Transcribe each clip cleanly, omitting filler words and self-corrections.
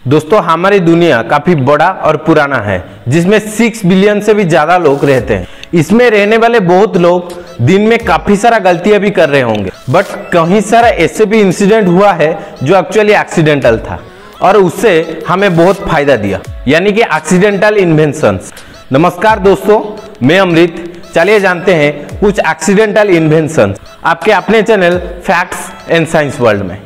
दोस्तों हमारी दुनिया काफी बड़ा और पुराना है, जिसमें 6 बिलियन से भी ज्यादा लोग रहते हैं। इसमें रहने वाले बहुत लोग दिन में काफी सारा गलतियां भी कर रहे होंगे, बट कहीं सारा ऐसे भी इंसिडेंट हुआ है जो एक्चुअली एक्सीडेंटल था और उससे हमें बहुत फायदा दिया, यानी कि एक्सीडेंटल इन्वेंशंस। नमस्कार दोस्तों, मैं अमृत। चलिए जानते हैं कुछ एक्सीडेंटल इन्वेंशंस आपके अपने channel facts and science world में।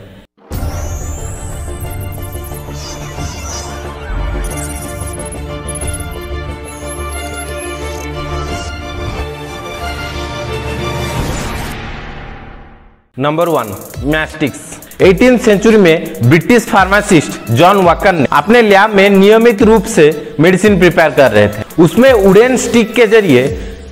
नंबर 1, मैस्टिक्स। 18th सेंचुरी में ब्रिटिश फार्मासिस्ट जॉन वॉकर ने अपने लैब में नियमित रूप से मेडिसिन प्रिपेयर कर रहे थे। उसमें वुडन स्टिक के जरिए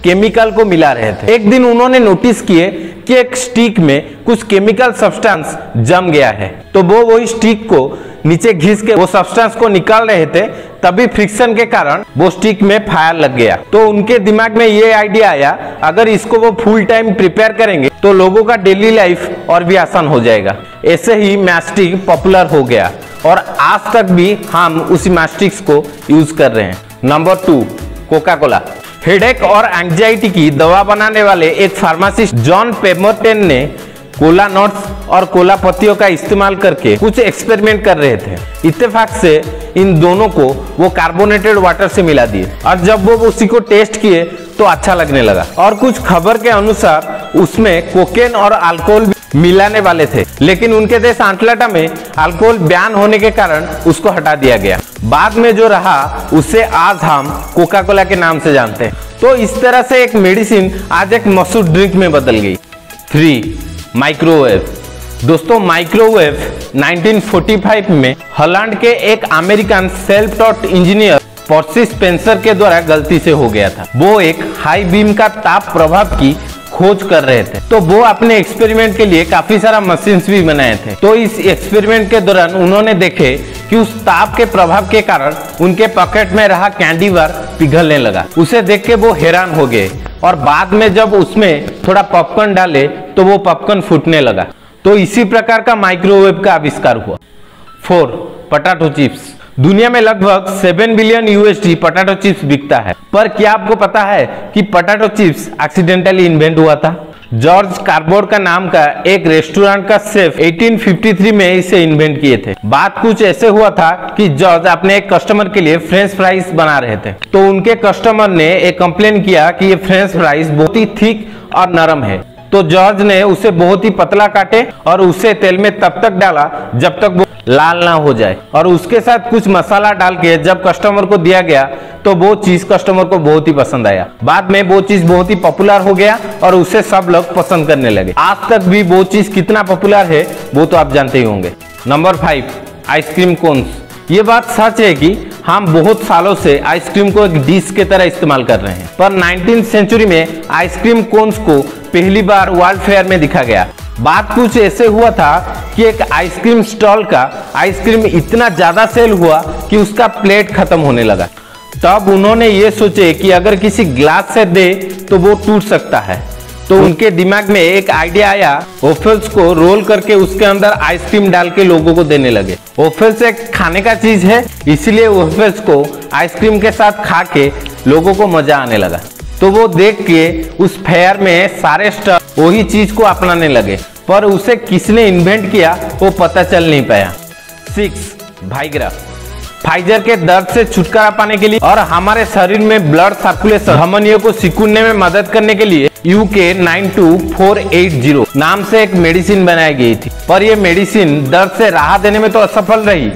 केमिकल को मिला रहे थे। एक दिन उन्होंने नोटिस किए कि एक स्टिक में कुछ केमिकल सब्सटेंस जम गया है, तो वो वही स्टिक को नीचे घिस के वो सब्सटेंस को निकाल रहे थे। तभी फ्रिक्शन के कारण वो स्टिक में फायर लग गया। तो उनके दिमाग में ये आइडिया आया, अगर इसको वो फुल टाइम प्रिपेयर करेंगे तो लोगों का डेली लाइफ और भी आसान हो जाएगा। ऐसे ही मैस्टिक पॉपुलर हो गया और आज तक भी हम उसी मैस्टिक्स को यूज कर रहे हैं। Number 2, Coca Cola. हेडेक और एंजाइटी की दवा बनाने वाले एक फार्मासिस्ट जॉन पेमरटन ने कोला नट्स और कोला पत्तियों का इस्तेमाल करके कुछ एक्सपेरिमेंट कर रहे थे। इत्तेफाक से इन दोनों को वो कार्बोनेटेड वाटर से मिला दिए और जब वो उसी को टेस्ट किए तो अच्छा लगने लगा। और कुछ खबर के अनुसार उसमें कोकेन और अल्कोहल भी मिलाने वाले थे, लेकिन उनके देश अटलांटा में अल्कोहल बैन होने के कारण उसको हटा दिया गया। बाद में जो रहा उसे आज हम कोका कोला के नाम से जानते हैं। तो इस तरह से एक मेडिसिन आज एक मशहूर ड्रिंक में बदल गई। 3, माइक्रोवेव। दोस्तों माइक्रोवेव 1945 में हॉलैंड के एक अमेरिकन सेल्फ टॉट इंजीनियर पर्सी स्पेंसर के द्वारा गलती से हो गया था। वो एक हाई बीम का ताप प्रभाव की खोज कर रहे थे, तो वो अपने एक्सपेरिमेंट के लिए काफी सारा मशीन्स भी बनाए थे। तो इस एक्सपेरिमेंट के दौरान उन्होंने देखे कि उस ताप के प्रभाव के कारण उनके पॉकेट में रहा कैंडी बार पिघलने लगा। उसे देख के वो हैरान हो गए और बाद में जब उसमें थोड़ा पॉपकॉर्न डाले तो वो पॉपकॉर्न फूटने लगा। तो इसी प्रकार का माइक्रोवेव का आविष्कार हुआ। 4, पोटैटो चिप्स। दुनिया में लगभग 7 बिलियन USD पोटैटो चिप्स बिकता है, पर क्या आपको पता है कि पोटैटो चिप्स एक्सीडेंटली इन्वेंट हुआ था? जॉर्ज कार्बोर्ड का नाम का एक रेस्टोरेंट का शेफ 1853 में इसे इन्वेंट किए थे। बात कुछ ऐसे हुआ था कि जॉर्ज अपने एक कस्टमर के लिए फ्रेंच फ्राइज बना रहे थे, तो उनके कस्टमर ने एक कंप्लेन किया कि ये फ्रेंच फ्राइज बहुत ही थिक और नरम है। तो जॉर्ज ने उसे बहुत ही पतला काटे और उसे तेल में तब तक डाला जब तक वो लाल ना हो जाए, और उसके साथ कुछ मसाला डाल के जब कस्टमर को दिया गया तो वो चीज कस्टमर को बहुत ही पसंद आया। बाद में वो चीज बहुत ही पॉपुलर हो गया और उसे सब लोग पसंद करने लगे। आज तक भी वो चीज कितना पॉपुलर है वो तो आप जानते ही होंगे। Number 5, ice cream cones. ये बात सच है कि हम बहुत सालों से आइसक्रीम को एक डिश के तरह इस्तेमाल कर रहे हैं, पर 19th सेंचुरी में आइसक्रीम कोन्स को पहली बार वर्ल्ड फेयर में दिखा गया। बात कुछ ऐसे हुआ था कि एक आइसक्रीम स्टॉल का आइसक्रीम इतना ज्यादा सेल हुआ कि उसका प्लेट खत्म होने लगा। तब उन्होंने ये सोचे कि अगर किसी ग्लास से दे तो वो टूट सकता है। तो उनके दिमाग में एक आइडिया आया, वॉफल्स को रोल करके उसके अंदर आइसक्रीम डाल के लोगों को देने लगे। वॉफल्स एक खाने का चीज है, इसलिए वॉफल्स को आइसक्रीम के साथ खा के लोगों को मजा आने लगा। तो वो देख के उस फेयर में सारे स्टाफ वही चीज को अपनाने लगे, पर उसे किसने इन्वेंट किया वो पता चल नहीं पाया। 6, वाइग्रा। फाइजर के दर्द से छुटकारा पाने के लिए और हमारे शरीर में ब्लड सर्कुलेशन धमनियों को सिकुड़ने में मदद करने के लिए UK 92480 नाम से एक मेडिसिन बनाई गई थी, पर यह मेडिसिन दर्द से राहत देने में तो असफल रही,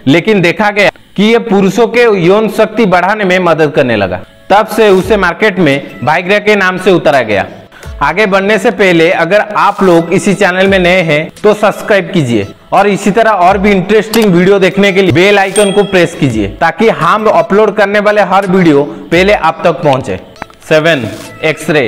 लेकिन देखा गया कि यह पुरुषों के यौन शक्ति बढ़ाने में मदद करने लगा। तब से उसे मार्केट में वाइग्रा के नाम से उतारा गया। आगे बढ़ने से पहले अगर आप लोग इसी चैनल में नए हैं तो सब्सक्राइब कीजिए और इसी तरह और भी इंटरेस्टिंग वीडियो देखने के लिए बेल आइकन को प्रेस कीजिए ताकि हम अपलोड करने वाले हर वीडियो पहले आप तक पहुंचे। 7, एक्सरे।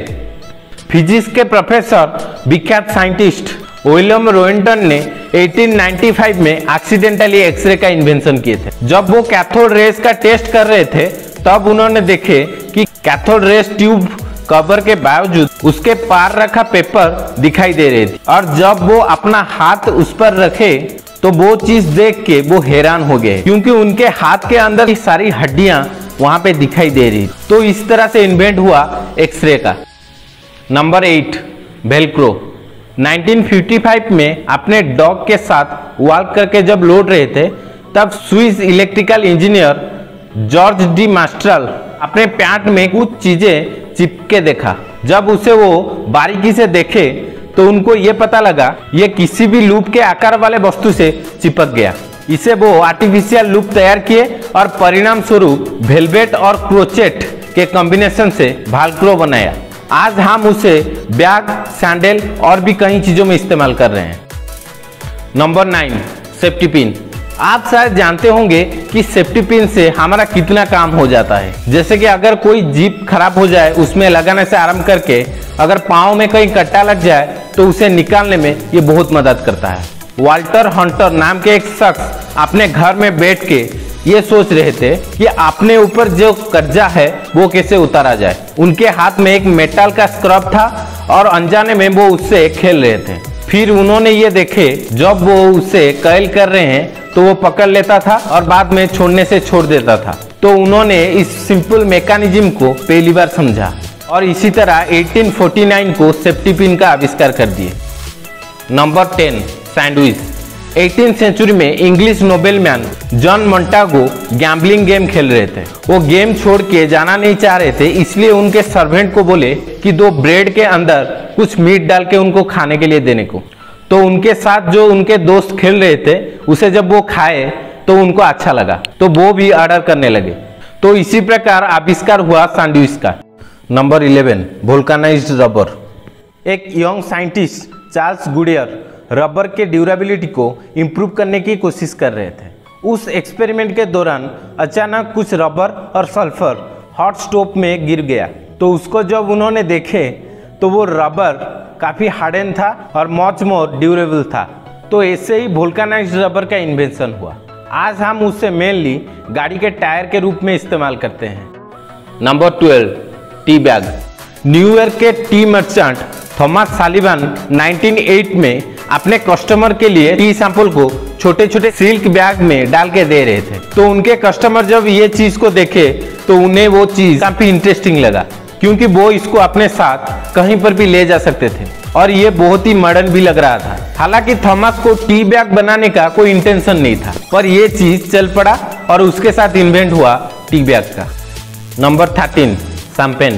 फिजिक्स के प्रोफेसर विख्यात साइंटिस्ट विलियम रोएंटन ने 1895 में एक्सीडेंटली एक्सरे का इन्वेंशन किए थे। जब वो कैथोड रेज का टेस्ट कर रहे थे तब उन्होंने देखे कि कैथोड रेज ट्यूब कवर के बावजूद उसके पार रखा पेपर दिखाई दे रही थी, और जब वो अपना हाथ उस पर रखे तो वो चीज देख के वो हैरान हो गए, क्योंकि उनके हाथ के अंदर की सारी हड्डियां वहां पे दिखाई दे रही। तो इस तरह से इन्वेंट हुआ एक्सरे का। Number 8, Velcro. 1955 में अपने डॉग के साथ वॉक करके जब लौट रहे थे, तब Swiss electrical engineer George de Mestral अपने पैंट में कुछ चीजें चिपके देखा। जब उसे वो बारीकी से देखे तो उनको ये पता लगा ये किसी भी लूप के आकार वाले वस्तु से चिपक गया। इसे वो आर्टिफिशियल लूप तैयार किए और परिणाम स्वरूप वेलवेट और क्रोचेट के कॉम्बिनेशन से वेलक्रो बनाया। आज हम उसे बैग, सैंडल और भी कई चीजों में इस्तेमाल कर रहे हैं। Number 9, safety pin. आप शायद जानते होंगे कि सेफ्टी पिन से हमारा कितना काम हो जाता है। जैसे कि अगर कोई जीप खराब हो जाए, उसमें लगाने से आरंभ करके अगर पाँव में कहीं कट्टा लग जाए तो उसे निकालने में ये बहुत मदद करता है। वाल्टर हंटर नाम के एक शख्स अपने घर में बैठ के ये सोच रहे थे कि अपने ऊपर जो कर्जा है वो कैसे उतारा जाए। उनके हाथ में एक मेटल का स्क्रब था और अनजाने में वो उससे खेल रहे थे। फिर उन्होंने ये देखे जब वो उसे कर्ल कर रहे हैं तो वो पकड़ लेता था और बाद में छोड़ने से छोड़ देता था। तो उन्होंने इस सिंपल मैकेनिज्म को पहली बार समझा और इसी तरह 1849 को सेफ्टी पिन का आविष्कार कर दिए। Number 10, sandwich. 18th सेंचुरी में इंग्लिश नोबेलमैन जॉन मोंटागो गैम्बलिंग गेम खेल रहे थे। वो गेम छोड़ के जाना नहीं चाह रहे थे, इसलिए उनके सर्वेंट को बोले कि 2 ब्रेड के अंदर कुछ मीट डाल के उनको खाने के लिए देने को। तो उनके साथ जो उनके दोस्त खेल रहे थे, उसे जब वो खाए तो उनको अच्छा लगा, तो वो भी ऑर्डर करने लगे। तो इसी प्रकार आविष्कार हुआ सैंडविच का। Number 11, vulcanised rubber. एक young scientist Charles Goodyear rubber के ड्यूरेबिलिटी को इम्प्रूव करने की कोशिश कर रहे थे। उस एक्सपेरिमेंट के दौरान अचानक कुछ रबर और सल्फर हॉट स्टोव में गिर गया। तो उसको जब उन्होंने देखे तो वो रबर काफ़ी हार्डन था और मच मोर ड्यूरेबल था। तो ऐसे ही वोल्केनाइज्ड रबर का इन्वेंशन हुआ। आज हम उसे मेनली गाड़ी के टायर के रूप में इस्तेमाल करते हैं। Number 12, tea bag. न्यूयॉर्क के टी मर्चेंट थॉमस सालिवान 1908 में अपने कस्टमर के लिए टी सैंपल को छोटे छोटे सिल्क बैग में डाल के दे रहे थे। तो उनके कस्टमर जब ये चीज को देखे तो उन्हें वो चीज काफी इंटरेस्टिंग लगा, क्योंकि वो इसको अपने साथ कहीं पर भी ले जा सकते थे और ये बहुत ही मॉडर्न भी लग रहा था। हालांकि थॉमस को टी बैग बनाने का कोई इंटेंशन नहीं था, पर ये चीज चल पड़ा और उसके साथ इन्वेंट हुआ टी बैग का। Number 13, champagne.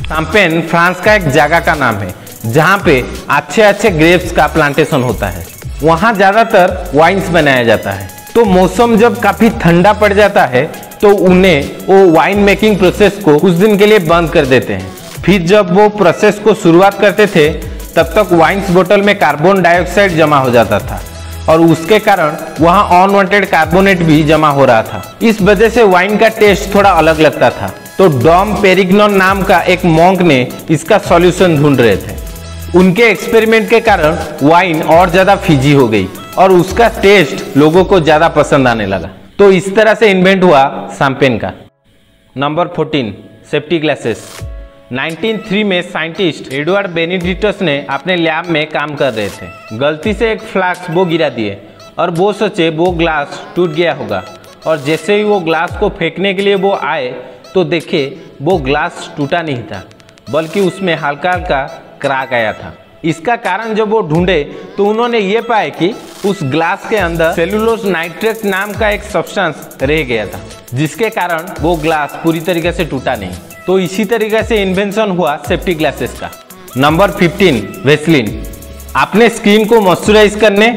शैंपेन फ्रांस का एक जगह का नाम है जहाँ पे अच्छे अच्छे ग्रेप्स का प्लांटेशन होता है। वहाँ ज्यादातर वाइन्स बनाया जाता है। तो मौसम जब काफी ठंडा पड़ जाता है तो उन्हें वो वाइन मेकिंग प्रोसेस को कुछ दिन के लिए बंद कर देते हैं। फिर जब वो प्रोसेस को शुरुआत करते थे तब तक वाइन्स बोतल में कार्बन डाइऑक्साइड जमा हो जाता था और उसके कारण वहाँ अनवांटेड कार्बोनेट भी जमा हो रहा था। इस वजह से वाइन का टेस्ट थोड़ा अलग लगता था। तो डॉम पेरिग्नॉन नाम का एक मॉन्क ने इसका सॉल्यूशन ढूंढ रहे थे। उनके एक्सपेरिमेंट के कारण वाइन और ज्यादा फीजी हो गई और उसका टेस्ट लोगों को ज्यादा पसंद आने लगा। तो इस तरह से इन्वेंट हुआ शैंपेन का। Number 14, safety glasses. 1903 में साइंटिस्ट एडवर्ड बेनेडिक्टस ने अपने लैब में काम कर रहे थे। गलती से एक फ्लास्क वो गिरा दिए और वो सोचे वो ग्लास टूट गया होगा, और जैसे ही वो ग्लास को फेंकने के लिए वो आए तो देखे वो ग्लास टूटा नहीं था, बल्कि उसमें हल्का हल्का क्रैक आया था। इसका कारण जब वो ढूंढे तो उन्होंने ये पाया कि उस ग्लास के अंदर सेलुलोज नाइट्रेट नाम का एक सब्सटेंस रह गया था, जिसके कारण वो ग्लास पूरी तरीके से टूटा नहीं। तो इसी तरीके से इन्वेंशन हुआ सेफ्टी ग्लासेस का। Number 15, Vaseline. अपने स्किन को मॉइस्चराइज करने,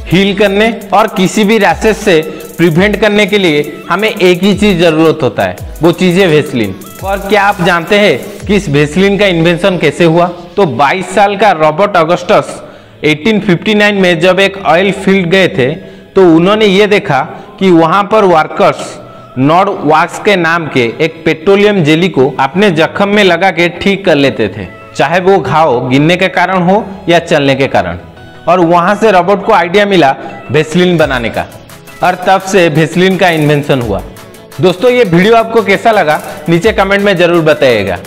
हील करने और किसी भी रैशेस से प्रिवेंट करने के लिए हमें एक ही चीज जरूरत होता है, वो चीज है वेसलिन। और क्या आप जानते हैं कि इस वेसलिन का इन्वेंशन कैसे हुआ? तो 22 साल का रॉबर्ट ऑगस्टस 1859 में जब एक ऑयल फील्ड गए थे तो उन्होंने ये देखा कि वहां पर वर्कर्स नॉर्ड वॉक्स के नाम के एक पेट्रोलियम जेली को अपने जख्म में लगा के ठीक कर लेते थे, चाहे वो घाव गिरने के कारण हो या चलने के कारण। और वहां से रॉबर्ट को आइडिया मिला वेसलिन बनाने का, और तब से वेसलिन का इन्वेंशन हुआ। दोस्तों, ये वीडियो आपको कैसा लगा नीचे कमेंट में जरूर बताइएगा,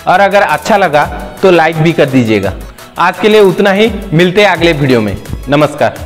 और अगर अच्छा लगा तो लाइक भी कर दीजिएगा। आज के लिए उतना ही, मिलते हैं अगले वीडियो में। नमस्कार।